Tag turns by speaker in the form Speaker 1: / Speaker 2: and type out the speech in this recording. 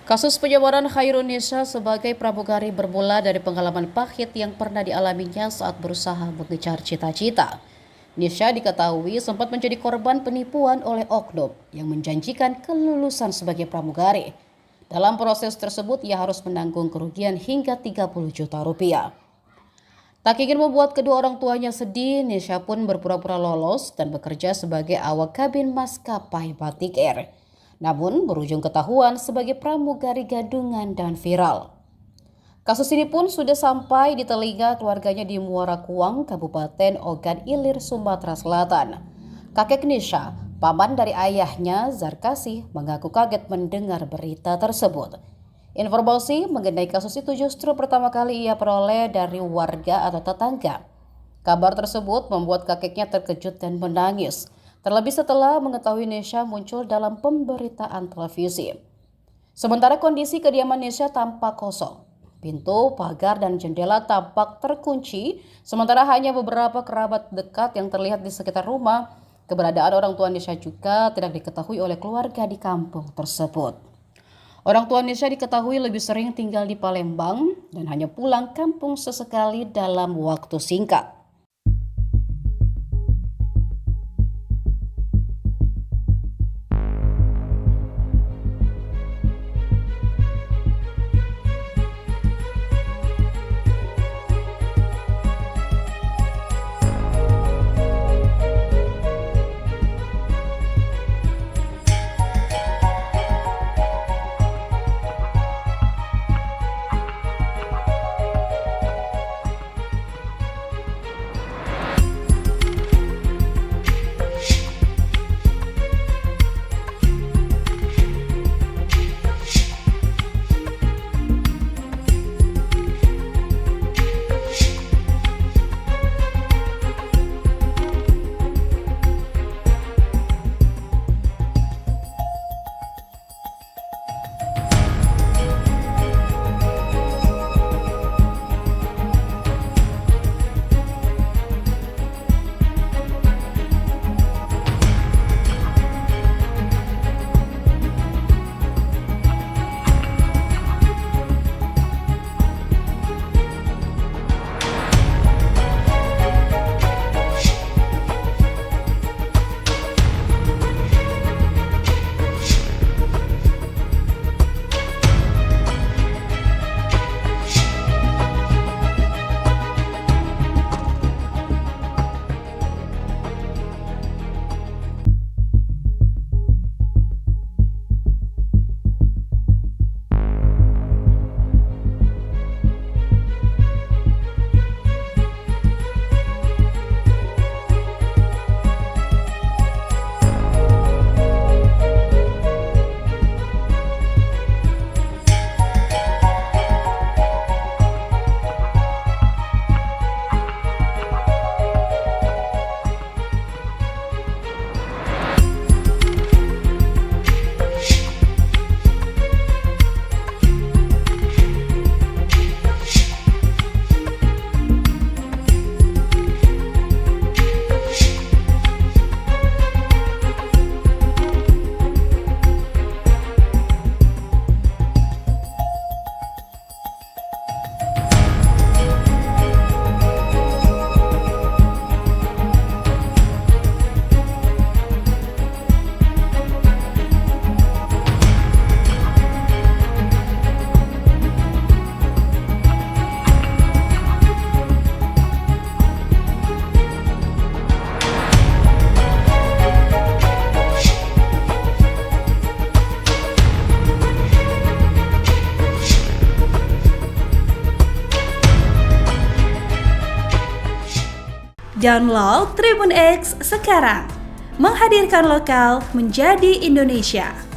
Speaker 1: Kasus penyebaran Khairun Nisa sebagai pramugari bermula dari pengalaman pahit yang pernah dialaminya saat berusaha mengejar cita-cita. Nisha diketahui sempat menjadi korban penipuan oleh oknum yang menjanjikan kelulusan sebagai pramugari. Dalam proses tersebut, ia harus menanggung kerugian hingga 30 juta rupiah. Tak ingin membuat kedua orang tuanya sedih, Nisha pun berpura-pura lolos dan bekerja sebagai awak kabin maskapai Batik Air. Namun berujung ketahuan sebagai pramugari gadungan dan viral. Kasus ini pun sudah sampai di telinga keluarganya di Muara Kuang, Kabupaten Ogan Ilir, Sumatera Selatan. Kakek Nisha, paman dari ayahnya, Zarkasi, mengaku kaget mendengar berita tersebut. Informasi mengenai kasus itu justru pertama kali ia peroleh dari warga atau tetangga. Kabar tersebut membuat kakeknya terkejut dan menangis. Terlebih setelah mengetahui Nisha muncul dalam pemberitaan televisi. Sementara kondisi kediaman Nisha tampak kosong. Pintu, pagar, dan jendela tampak terkunci, sementara hanya beberapa kerabat dekat yang terlihat di sekitar rumah. Keberadaan orang tua Nisha juga tidak diketahui oleh keluarga di kampung tersebut. Orang tua Nisha diketahui lebih sering tinggal di Palembang dan hanya pulang kampung sesekali dalam waktu singkat.
Speaker 2: Download Tribun X sekarang, menghadirkan lokal menjadi Indonesia.